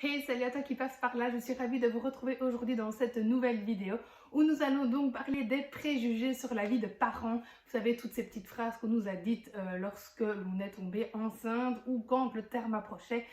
Hey, salut à toi qui passe par là, je suis ravie de vous retrouver aujourd'hui dans cette nouvelle vidéo où nous allons donc parler des préjugés sur la vie de parents. Vous savez, toutes ces petites phrases qu'on nous a dites lorsque l'on est tombé enceinte ou quand le terme approchait,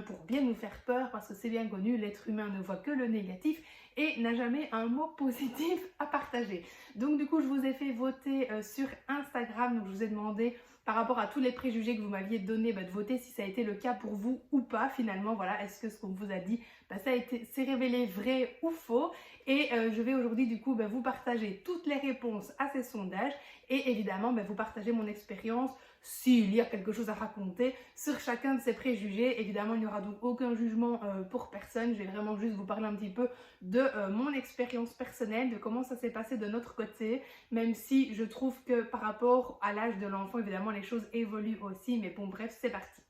pour bien nous faire peur parce que c'est bien connu, l'être humain ne voit que le négatif et n'a jamais un mot positif à partager. Donc du coup, je vous ai fait voter sur Instagram, donc je vous ai demandé par rapport à tous les préjugés que vous m'aviez donnés, de voter si ça a été le cas pour vous ou pas finalement. Voilà, est-ce que ce qu'on vous a dit, s'est révélé vrai ou faux? Et je vais aujourd'hui du coup vous partager toutes les réponses à ces sondages et évidemment vous partager mon expérience s'il y a quelque chose à raconter sur chacun de ces préjugés. Évidemment, il n'y aura donc aucun jugement pour personne. Je vais vraiment juste vous parler un petit peu de mon expérience personnelle, de comment ça s'est passé de notre côté, même si je trouve que par rapport à l'âge de l'enfant, évidemment, les choses évoluent aussi. Mais bon, bref, c'est parti.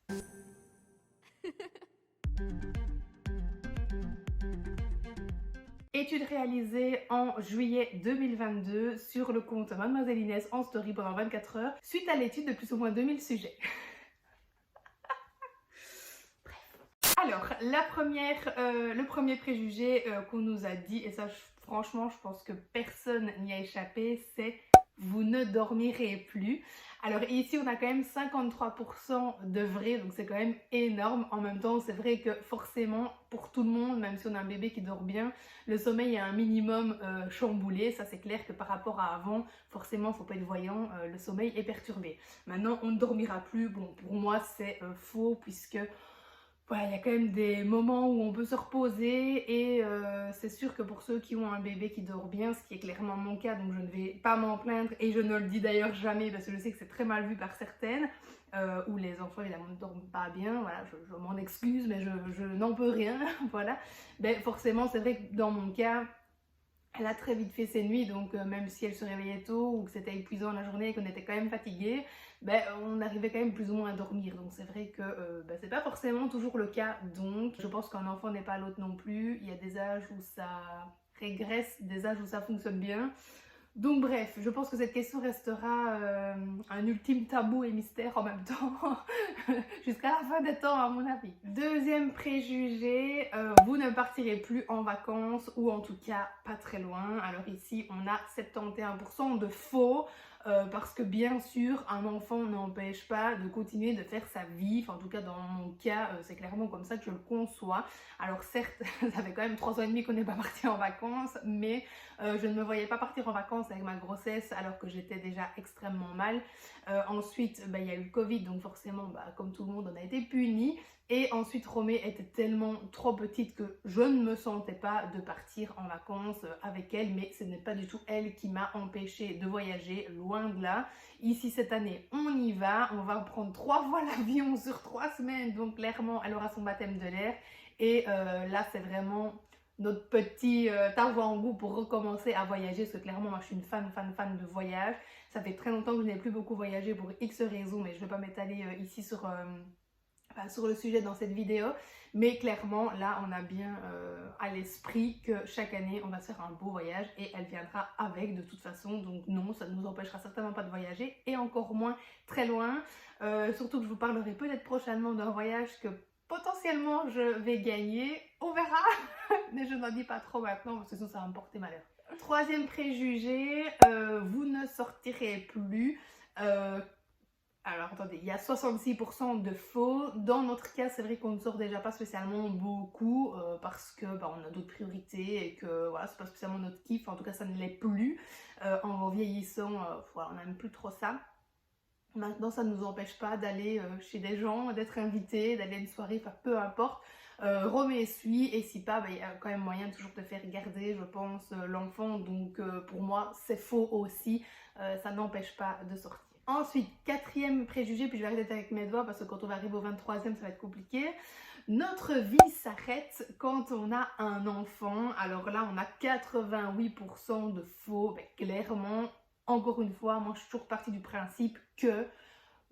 Étude réalisée en juillet 2022 sur le compte Mademoiselle Inès en story pendant 24 heures, suite à l'étude de plus ou moins 2000 sujets. Alors, le premier préjugé qu'on nous a dit, et ça franchement je pense que personne n'y a échappé, c'est vous ne dormirez plus. Alors ici on a quand même 53% de vrai, donc c'est quand même énorme. En même temps c'est vrai que forcément pour tout le monde, même si on a un bébé qui dort bien, le sommeil est un minimum chamboulé. Ça c'est clair que par rapport à avant, forcément faut pas être voyant, le sommeil est perturbé. Maintenant on ne dormira plus, bon pour moi c'est faux puisque voilà, il y a quand même des moments où on peut se reposer et c'est sûr que pour ceux qui ont un bébé qui dort bien, ce qui est clairement mon cas, donc je ne vais pas m'en plaindre et je ne le dis d'ailleurs jamais parce que je sais que c'est très mal vu par certaines, où les enfants évidemment ne dorment pas bien, voilà, je m'en excuse mais je n'en peux rien, voilà. Ben, forcément c'est vrai que dans mon cas, elle a très vite fait ses nuits, donc même si elle se réveillait tôt ou que c'était épuisant la journée et qu'on était quand même fatigué, on arrivait quand même plus ou moins à dormir. Donc c'est vrai que c'est pas forcément toujours le cas. Donc je pense qu'un enfant n'est pas à l'autre non plus. Il y a des âges où ça régresse, des âges où ça fonctionne bien. Donc bref, je pense que cette question restera un ultime tabou et mystère en même temps, jusqu'à la fin des temps à mon avis. Deuxième préjugé, vous ne partirez plus en vacances ou en tout cas pas très loin. Alors ici on a 71% de faux. Parce que bien sûr, un enfant n'empêche pas de continuer de faire sa vie. Enfin, en tout cas, dans mon cas, c'est clairement comme ça que je le conçois. Alors certes, ça fait quand même 3 ans et demi qu'on n'est pas parti en vacances, mais je ne me voyais pas partir en vacances avec ma grossesse alors que j'étais déjà extrêmement mal. Ensuite, il y a eu le Covid, donc forcément, comme tout le monde, on a été punis. Et ensuite, Romée était tellement trop petite que je ne me sentais pas de partir en vacances avec elle, mais ce n'est pas du tout elle qui m'a empêchée de voyager, loin de là. Ici, cette année, on y va prendre 3 fois l'avion sur 3 semaines, donc clairement, elle aura son baptême de l'air. Et là, c'est vraiment notre petit avant-goût pour recommencer à voyager, parce que clairement, moi, je suis une fan de voyage. Ça fait très longtemps que je n'ai plus beaucoup voyagé pour X raisons, mais je ne vais pas m'étaler ici sur le sujet dans cette vidéo, mais clairement là on a bien à l'esprit que chaque année on va se faire un beau voyage et elle viendra avec de toute façon, donc non, ça ne nous empêchera certainement pas de voyager et encore moins très loin. Surtout que je vous parlerai peut-être prochainement d'un voyage que potentiellement je vais gagner, on verra, mais je n'en dis pas trop maintenant parce que sinon ça va me porter malheur. Troisième préjugé, vous ne sortirez plus. Alors attendez, il y a 66% de faux. Dans notre cas, c'est vrai qu'on ne sort déjà pas spécialement beaucoup parce que on a d'autres priorités et que voilà, c'est pas spécialement notre kiff. En tout cas, ça ne l'est plus. En vieillissant, voilà, on n'aime plus trop ça. Maintenant, ça ne nous empêche pas d'aller chez des gens, d'être invité, d'aller à une soirée, enfin peu importe. Romain suit et si pas, il y a quand même moyen toujours de faire garder, je pense, l'enfant. Donc pour moi, c'est faux aussi. Ça n'empêche pas de sortir. Ensuite, quatrième préjugé, puis je vais arrêter avec mes doigts parce que quand on va arriver au 23e, ça va être compliqué. Notre vie s'arrête quand on a un enfant. Alors là, on a 88% de faux. Clairement, encore une fois, moi je suis toujours partie du principe que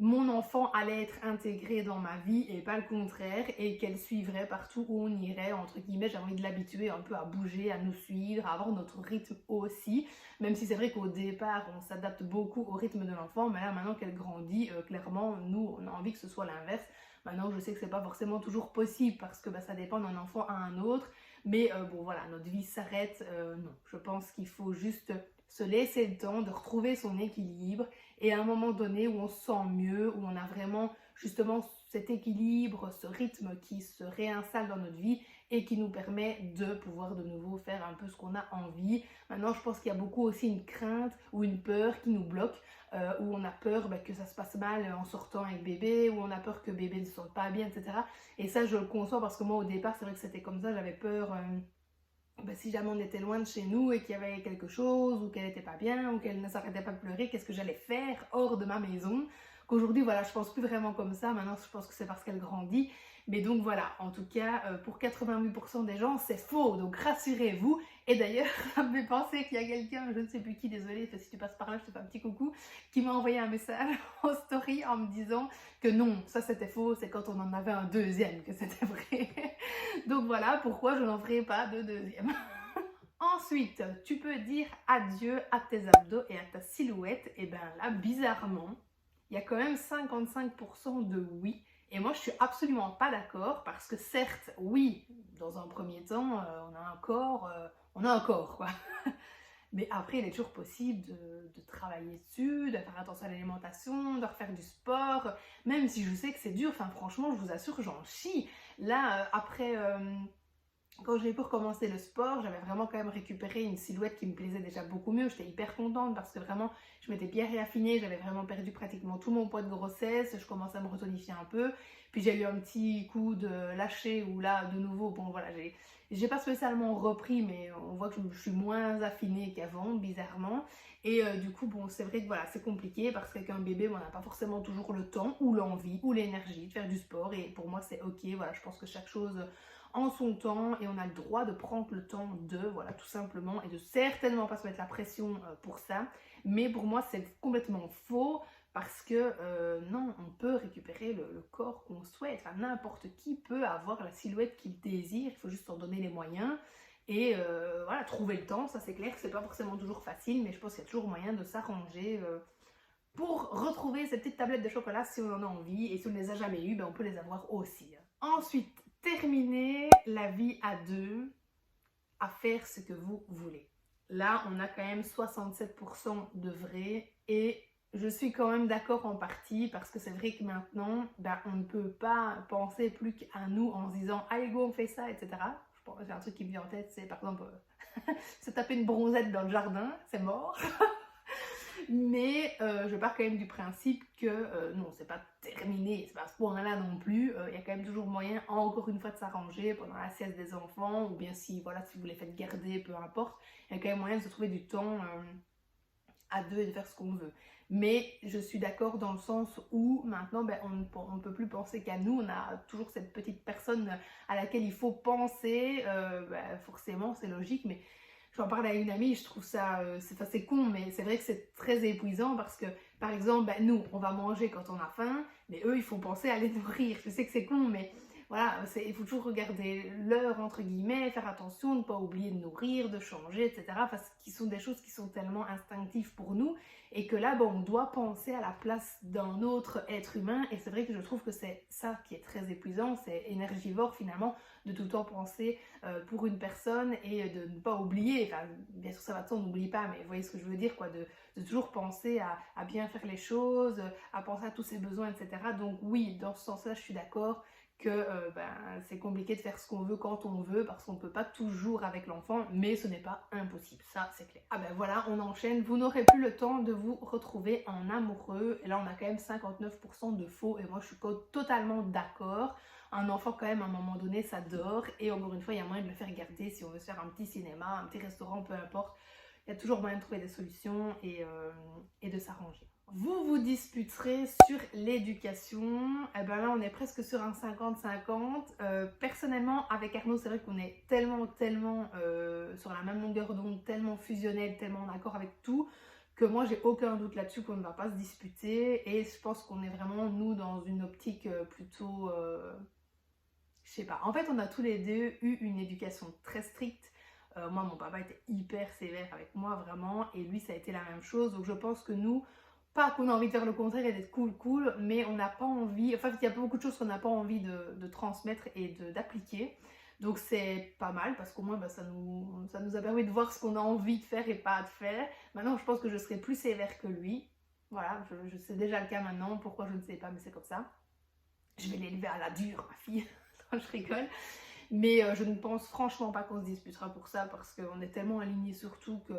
mon enfant allait être intégré dans ma vie et pas le contraire, et qu'elle suivrait partout où on irait, entre guillemets. J'ai envie de l'habituer un peu à bouger, à nous suivre, à avoir notre rythme aussi, même si c'est vrai qu'au départ on s'adapte beaucoup au rythme de l'enfant, mais là maintenant qu'elle grandit, clairement nous on a envie que ce soit l'inverse. Maintenant, je sais que c'est pas forcément toujours possible parce que ça dépend d'un enfant à un autre. Mais bon, voilà, notre vie s'arrête. Non, je pense qu'il faut juste se laisser le temps de retrouver son équilibre et à un moment donné où on se sent mieux, où on a vraiment justement cet équilibre, ce rythme qui se réinstalle dans notre vie et qui nous permet de pouvoir de nouveau faire un peu ce qu'on a envie. Maintenant, je pense qu'il y a beaucoup aussi une crainte ou une peur qui nous bloque, où on a peur que ça se passe mal en sortant avec bébé, où on a peur que bébé ne se sente pas bien, etc. Et ça, je le conçois parce que moi, au départ, c'est vrai que c'était comme ça, j'avais peur... si jamais on était loin de chez nous et qu'il y avait quelque chose, ou qu'elle n'était pas bien, ou qu'elle ne s'arrêtait pas de pleurer, qu'est-ce que j'allais faire hors de ma maison? Qu'aujourd'hui, voilà, je pense plus vraiment comme ça. Maintenant, je pense que c'est parce qu'elle grandit. Mais donc voilà, en tout cas, pour 88% des gens, c'est faux. Donc rassurez-vous. Et d'ailleurs, ça me fait penser qu'il y a quelqu'un, je ne sais plus qui, désolée, si tu passes par là, je te fais un petit coucou, qui m'a envoyé un message en story en me disant que non, ça c'était faux, c'est quand on en avait un deuxième que c'était vrai. Donc voilà pourquoi je n'en ferai pas de deuxième. Ensuite, tu peux dire adieu à tes abdos et à ta silhouette. Et bien là, bizarrement, il y a quand même 55% de oui. Et moi, je suis absolument pas d'accord parce que certes, oui, dans un premier temps, on a un corps, quoi. Mais après, il est toujours possible de travailler dessus, de faire attention à l'alimentation, de refaire du sport, même si je sais que c'est dur. Enfin, franchement, je vous assure, j'en chie. Là, après... quand j'ai pu recommencer le sport, j'avais vraiment quand même récupéré une silhouette qui me plaisait déjà beaucoup mieux. J'étais hyper contente parce que vraiment, je m'étais bien réaffinée. J'avais vraiment perdu pratiquement tout mon poids de grossesse. Je commençais à me retonifier un peu. Puis j'ai eu un petit coup de lâcher où là, de nouveau, bon voilà, j'ai pas spécialement repris, mais on voit que je suis moins affinée qu'avant, bizarrement. Et du coup, bon, c'est vrai que voilà, c'est compliqué parce qu'avec un bébé, on n'a pas forcément toujours le temps ou l'envie ou l'énergie de faire du sport. Et pour moi, c'est ok. Voilà, je pense que chaque chose en son temps et on a le droit de prendre le temps de, voilà, tout simplement, et de certainement pas se mettre la pression pour ça. Mais pour moi, c'est complètement faux parce que non, on peut récupérer le corps qu'on souhaite. Enfin, n'importe qui peut avoir la silhouette qu'il désire, il faut juste en donner les moyens. Et voilà, trouver le temps, ça c'est clair que c'est pas forcément toujours facile, mais je pense qu'il y a toujours moyen de s'arranger pour retrouver ces petites tablettes de chocolat si on en a envie. Et si on ne les a jamais eues, on peut les avoir aussi. Ensuite, terminer la vie à deux, à faire ce que vous voulez. Là, on a quand même 67% de vrai et je suis quand même d'accord en partie parce que c'est vrai que maintenant, on ne peut pas penser plus qu'à nous en se disant « Allez go, on fait ça », etc. J'ai un truc qui me vient en tête, c'est par exemple se taper une bronzette dans le jardin, c'est mort. Mais je pars quand même du principe que non, c'est pas terminé, c'est pas à ce point-là non plus. Il y a quand même toujours moyen, encore une fois, de s'arranger pendant la sieste des enfants, ou bien si, voilà, si vous les faites garder, peu importe. Il y a quand même moyen de se trouver du temps à deux et de faire ce qu'on veut. Mais je suis d'accord dans le sens où maintenant, on ne peut plus penser qu'à nous. On a toujours cette petite personne à laquelle il faut penser. Forcément, c'est logique, mais j'en parle à une amie, je trouve ça, c'est con, mais c'est vrai que c'est très épuisant parce que, par exemple, nous, on va manger quand on a faim, mais eux, il faut penser à les nourrir. Je sais que c'est con, mais voilà, il faut toujours regarder l'heure, entre guillemets, faire attention, ne pas oublier de nourrir, de changer, etc. Parce que ce sont des choses qui sont tellement instinctives pour nous et que là, on doit penser à la place d'un autre être humain. Et c'est vrai que je trouve que c'est ça qui est très épuisant, c'est énergivore finalement, de tout le temps penser pour une personne et de ne pas oublier, enfin bien sûr ça va de soi, on n'oublie pas, mais vous voyez ce que je veux dire, quoi, de toujours penser à bien faire les choses, à penser à tous ses besoins, etc. Donc oui, dans ce sens-là, je suis d'accord que c'est compliqué de faire ce qu'on veut quand on veut parce qu'on ne peut pas toujours avec l'enfant, mais ce n'est pas impossible, ça c'est clair. Ah voilà, on enchaîne, vous n'aurez plus le temps de vous retrouver en amoureux, et là on a quand même 59% de faux, et moi je suis totalement d'accord. Un enfant quand même à un moment donné ça dort, et encore une fois il y a moyen de le faire garder si on veut se faire un petit cinéma, un petit restaurant, peu importe. Il y a toujours moyen de trouver des solutions et de s'arranger. Vous vous disputerez sur l'éducation. Et là, on est presque sur un 50-50. Personnellement, avec Arnaud, c'est vrai qu'on est tellement sur la même longueur d'onde, tellement fusionnel, tellement en accord avec tout, que moi, j'ai aucun doute là-dessus qu'on ne va pas se disputer. Et je pense qu'on est vraiment, nous, dans une optique plutôt... je sais pas. En fait, on a tous les deux eu une éducation très stricte. Moi, mon papa était hyper sévère avec moi, vraiment. Et lui, ça a été la même chose. Donc, je pense que nous, pas qu'on a envie de faire le contraire et d'être cool, mais on n'a pas envie, enfin il y a beaucoup de choses qu'on n'a pas envie de transmettre et d'appliquer. Donc c'est pas mal parce qu'au moins bah, ça nous a permis de voir ce qu'on a envie de faire et pas de faire. Maintenant je pense que je serai plus sévère que lui. Voilà, je sais déjà le cas maintenant, pourquoi je ne sais pas, mais c'est comme ça. Je vais l'élever à la dure, ma fille. Non, je rigole. Mais je ne pense franchement pas qu'on se disputera pour ça parce qu'on est tellement alignés sur tout que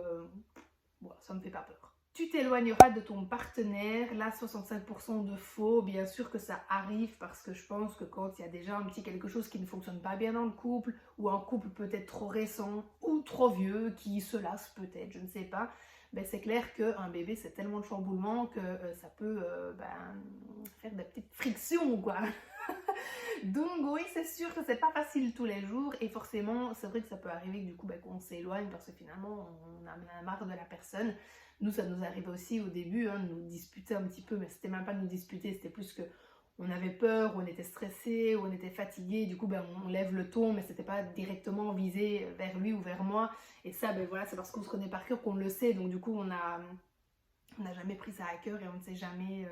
bon, ça me fait pas peur. Tu t'éloigneras de ton partenaire, là 65% de faux, bien sûr que ça arrive parce que je pense que quand il y a déjà un petit quelque chose qui ne fonctionne pas bien dans le couple, ou un couple peut-être trop récent ou trop vieux, qui se lasse peut-être, je ne sais pas, ben c'est clair qu'un bébé c'est tellement de chamboulement que ça peut faire des petites frictions quoi. Donc oui, c'est sûr que c'est pas facile tous les jours et forcément c'est vrai que ça peut arriver que du coup qu'on s'éloigne parce que finalement on a marre de la personne. Nous ça nous arrivait aussi au début de nous disputer un petit peu, mais c'était même pas de nous disputer, c'était plus que on avait peur, ou on était stressé, ou on était fatigué, du coup on lève le ton, mais c'était pas directement visé vers lui ou vers moi. Et ça voilà, c'est parce qu'on se connaît par cœur qu'on le sait, donc du coup on n'a jamais pris ça à cœur et on ne s'est jamais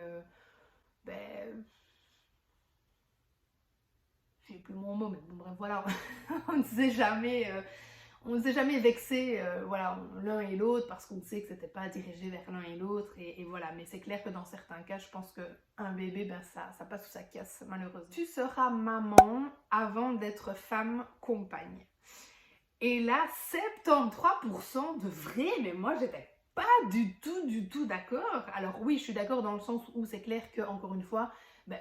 j'ai plus mon mot, mais bon bref voilà, on ne s'est jamais vexé voilà, l'un et l'autre parce qu'on sait que c'était pas dirigé vers l'un et l'autre et voilà, mais c'est clair que dans certains cas je pense qu'un bébé ça passe ou ça casse malheureusement. Tu seras maman avant d'être femme compagne. Et là 73% de vrai, mais moi j'étais pas du tout d'accord. Alors oui, je suis d'accord dans le sens où c'est clair que encore une fois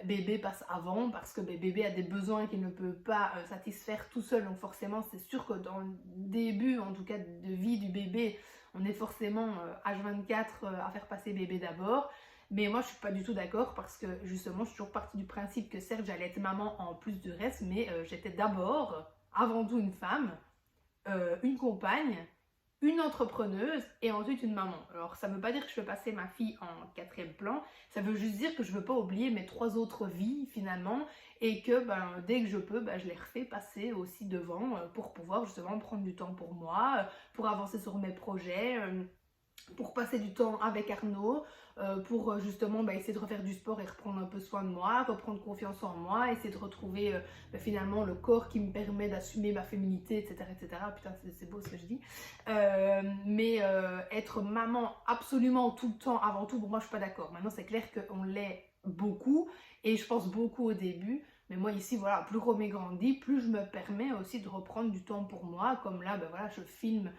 bébé passe avant parce que bébé a des besoins qu'il ne peut pas satisfaire tout seul, donc forcément c'est sûr que dans le début en tout cas de vie du bébé on est forcément H24 à faire passer bébé d'abord. Mais moi je suis pas du tout d'accord parce que justement je suis toujours partie du principe que certes j'allais être maman en plus du reste, mais j'étais d'abord avant tout une femme, une compagne, une entrepreneuse et ensuite une maman. Alors ça ne veut pas dire que je veux passer ma fille en quatrième plan, ça veut juste dire que je ne veux pas oublier mes 3 autres vies finalement et que dès que je peux, je les refais passer aussi devant pour pouvoir justement prendre du temps pour moi, pour avancer sur mes projets, pour passer du temps avec Arnaud, pour justement essayer de refaire du sport et reprendre un peu soin de moi, reprendre confiance en moi, essayer de retrouver finalement le corps qui me permet d'assumer ma féminité, etc. etc. Putain, c'est beau ce que je dis. Mais être maman absolument tout le temps, avant tout, pour moi je suis pas d'accord. Maintenant c'est clair qu'on l'est beaucoup, et je pense beaucoup au début. Mais moi ici, voilà, plus Roméo grandit, plus je me permets aussi de reprendre du temps pour moi. Comme là, voilà, je filme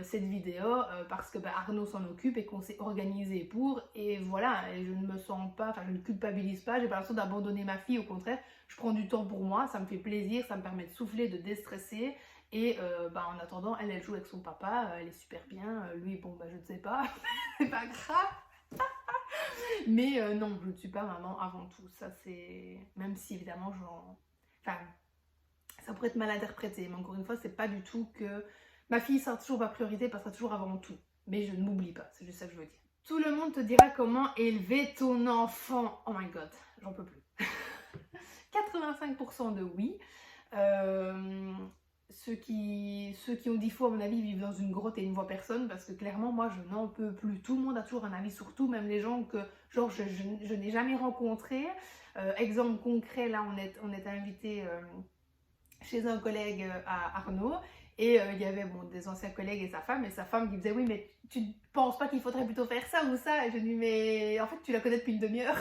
cette vidéo parce que Arnaud s'en occupe et qu'on s'est organisé pour. Et voilà, et je ne me sens pas, enfin je ne culpabilise pas, j'ai pas l'impression d'abandonner ma fille. Au contraire, je prends du temps pour moi, ça me fait plaisir, ça me permet de souffler, de déstresser. Et en attendant, elle joue avec son papa, elle est super bien. Lui, bon, je ne sais pas, c'est pas grave. Mais non, je ne suis pas maman avant tout. Ça, c'est. Même si évidemment, enfin, ça pourrait être mal interprété. Mais encore une fois, c'est pas du tout que. Ma fille sera toujours ma priorité, passera toujours avant tout. Mais je ne m'oublie pas, c'est juste ça que je veux dire. Tout le monde te dira comment élever ton enfant. Oh my god, j'en peux plus. 85% de oui. Ceux qui ont dit faux, à mon avis, vivent dans une grotte et ne voient personne parce que clairement, moi, je n'en peux plus. Tout le monde a toujours un avis sur tout, même les gens que genre je n'ai jamais rencontrés. Exemple concret, là, on est invité chez un collègue à Arnaud. Et il y avait des anciens collègues et sa femme qui disait oui mais tu ne penses pas qu'il faudrait plutôt faire ça ou ça? Et je lui dis mais en fait tu la connais depuis une demi-heure.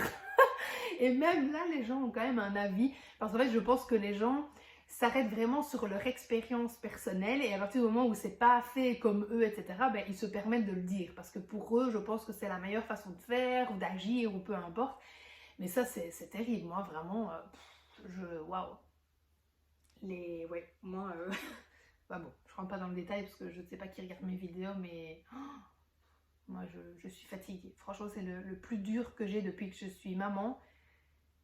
Et même là les gens ont quand même un avis parce qu'en fait je pense que les gens s'arrêtent vraiment sur leur expérience personnelle et à partir du moment où c'est pas fait comme eux etc, ils se permettent de le dire parce que pour eux je pense que c'est la meilleure façon de faire ou d'agir ou peu importe. Mais ça c'est terrible, moi vraiment waouh. Ouais, moi bon, je rentre pas dans le détail parce que je ne sais pas qui regarde mes vidéos, mais moi je suis fatiguée. Franchement, c'est le plus dur que j'ai depuis que je suis maman.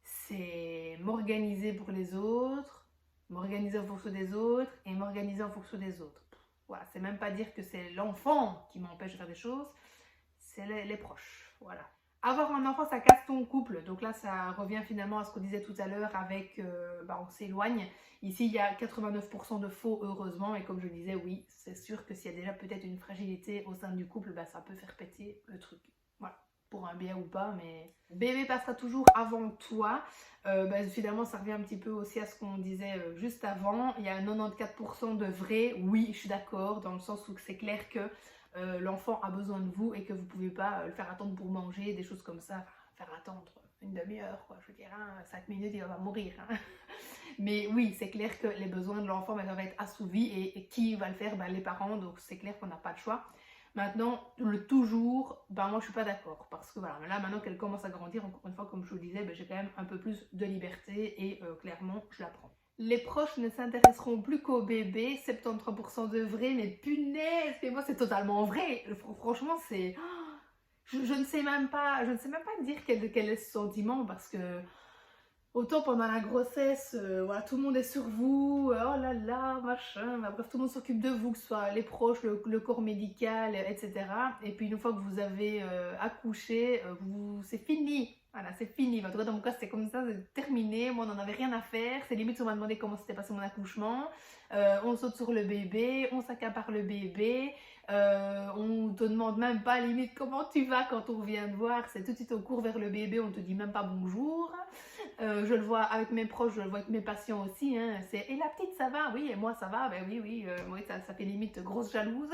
C'est m'organiser pour les autres, m'organiser en fonction des autres et m'organiser en fonction des autres. Voilà, c'est même pas dire que c'est l'enfant qui m'empêche de faire des choses, c'est les proches. Voilà. Avoir un enfant, ça casse ton couple. Donc là, ça revient finalement à ce qu'on disait tout à l'heure avec on s'éloigne. Ici, il y a 89% de faux, heureusement. Et comme je disais, oui, c'est sûr que s'il y a déjà peut-être une fragilité au sein du couple, ça peut faire péter le truc. Voilà. pour un bien ou pas, mais bébé passera toujours avant toi. Finalement, ça revient un petit peu aussi à ce qu'on disait juste avant. Il y a 94% de vrai. Oui, je suis d'accord, dans le sens où c'est clair que l'enfant a besoin de vous et que vous ne pouvez pas le faire attendre pour manger, des choses comme ça. Enfin, faire attendre une demi-heure, quoi. Je veux dire, 5 minutes, il va mourir. Hein. Mais oui, c'est clair que les besoins de l'enfant doivent être assouvis et qui va le faire? Les parents, donc c'est clair qu'on n'a pas le choix. Maintenant, le toujours, moi je suis pas d'accord parce que voilà, là maintenant qu'elle commence à grandir, encore une fois, comme je vous le disais, j'ai quand même un peu plus de liberté et clairement, je la prends. Les proches ne s'intéresseront plus qu'au bébé, 73% de vrai, mais punaise, mais moi c'est totalement vrai. Franchement, c'est... Je ne sais même pas dire quel est ce sentiment parce que autant pendant la grossesse, voilà, tout le monde est sur vous, oh là là, machin, bref, tout le monde s'occupe de vous, que ce soit les proches, le corps médical, etc. Et puis une fois que vous avez accouché, c'est fini. Voilà, c'est fini. En tout cas, dans mon cas, c'était comme ça, c'est terminé. Moi, on n'en avait rien à faire. C'est limite, on m'a demandé comment s'était passé mon accouchement. On saute sur le bébé, on s'accapare le bébé. On te demande même pas limite comment tu vas quand on vient te voir. C'est tout de suite on court vers le bébé, on te dit même pas bonjour. Je le vois avec mes proches, je le vois avec mes patients aussi. Hein. C'est et la petite ça va? Oui, et moi ça va? Ben oui, ça fait limite grosse jalouse.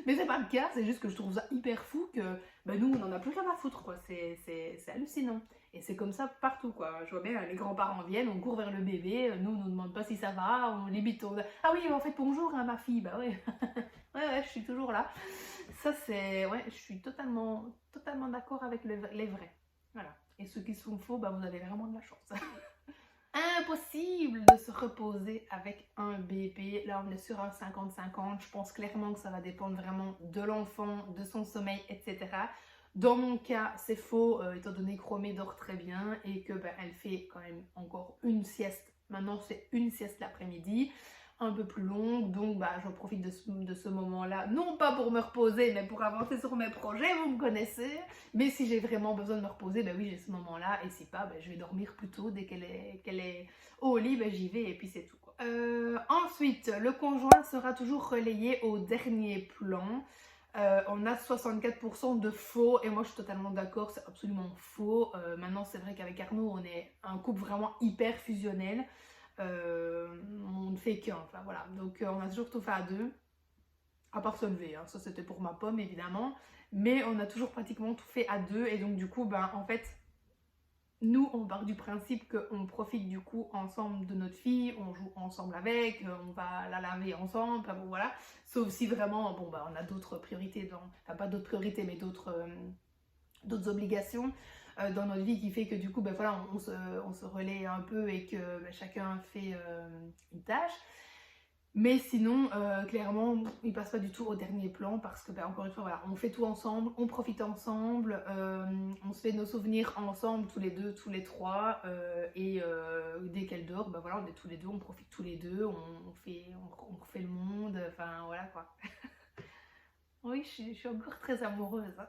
Mais c'est pas le cas, c'est juste que je trouve ça hyper fou que nous on en a plus rien à foutre quoi. C'est hallucinant. Et c'est comme ça partout quoi. Je vois bien les grands-parents viennent, on court vers le bébé, nous on nous demande pas si ça va, on limite ah oui en fait bonjour hein, ma fille, bah ouais. ouais, je suis toujours là. Ça c'est ouais, je suis totalement d'accord avec les vrais. Voilà. Et ceux qui sont faux, vous avez vraiment de la chance. Impossible de se reposer avec un bébé. Là, on est sur un 50-50. Je pense clairement que ça va dépendre vraiment de l'enfant, de son sommeil, etc. Dans mon cas, c'est faux, étant donné que Romée dort très bien et que elle fait quand même encore une sieste. Maintenant, c'est une sieste l'après-midi, un peu plus longue, donc je profite de ce moment-là, non pas pour me reposer, mais pour avancer sur mes projets, vous me connaissez. Mais si j'ai vraiment besoin de me reposer, oui, j'ai ce moment-là, et si pas, je vais dormir plus tôt. Dès qu'elle est au lit, j'y vais, et puis c'est tout. Ensuite, le conjoint sera toujours relayé au dernier plan. On a 64% de faux, et moi je suis totalement d'accord, c'est absolument faux. Maintenant, c'est vrai qu'avec Arnaud, on est un couple vraiment hyper fusionnel. On ne fait qu'un, enfin voilà. Donc on a toujours tout fait à deux, à part se lever, hein. Ça c'était pour ma pomme évidemment. Mais on a toujours pratiquement tout fait à deux, et donc du coup, en fait, nous on part du principe qu'on profite du coup ensemble de notre fille, on joue ensemble avec, on va la laver ensemble, enfin bon voilà. Sauf si vraiment, on a d'autres priorités, enfin pas d'autres priorités, mais d'autres obligations dans notre vie qui fait que du coup voilà, on se relaie un peu et que chacun fait une tâche. Mais sinon, clairement, il passe pas du tout au dernier plan parce que, encore une fois, voilà, on fait tout ensemble, on profite ensemble, on se fait nos souvenirs ensemble, tous les deux, tous les trois, et dès qu'elle dort, voilà, on est tous les deux, on profite tous les deux, on refait le monde, enfin voilà quoi. Oui, je suis encore très amoureuse. Hein.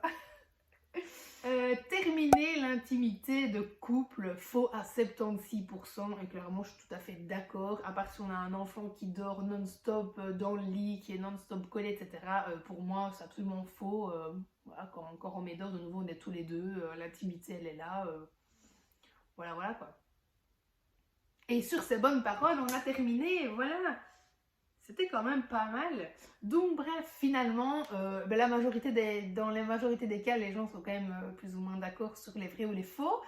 Terminer l'intimité de couple, faux à 76%, et clairement je suis tout à fait d'accord, à part si on a un enfant qui dort non-stop dans le lit, qui est non-stop collé, etc. Pour moi c'est absolument faux. Voilà, quand on met dort, de nouveau on est tous les deux, l'intimité elle est là, voilà quoi. Et sur ces bonnes paroles on a terminé, voilà. C'était quand même pas mal. Donc bref, finalement, dans la majorité des cas, les gens sont quand même plus ou moins d'accord sur les vrais ou les faux.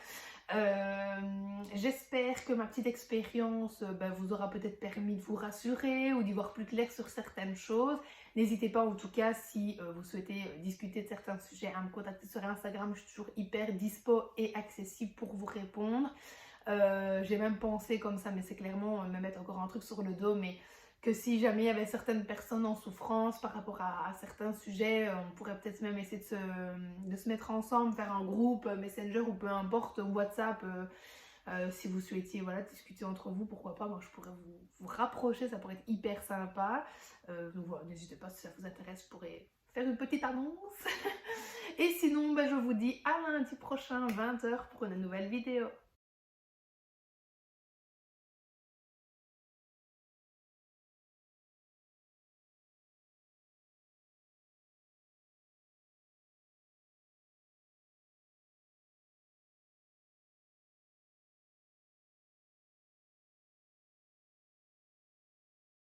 J'espère que ma petite expérience vous aura peut-être permis de vous rassurer ou d'y voir plus clair sur certaines choses. N'hésitez pas en tout cas, si vous souhaitez discuter de certains sujets, à me contacter sur Instagram. Je suis toujours hyper dispo et accessible pour vous répondre. J'ai même pensé comme ça, mais c'est clairement me mettre encore un truc sur le dos, mais que si jamais il y avait certaines personnes en souffrance par rapport à certains sujets, on pourrait peut-être même essayer de se mettre ensemble, faire un groupe Messenger ou peu importe, WhatsApp, si vous souhaitiez discuter entre vous, pourquoi pas. Moi je pourrais vous rapprocher, ça pourrait être hyper sympa. Donc voilà, n'hésitez pas, si ça vous intéresse, je pourrais faire une petite annonce. Et sinon, je vous dis à lundi prochain 20h pour une nouvelle vidéo.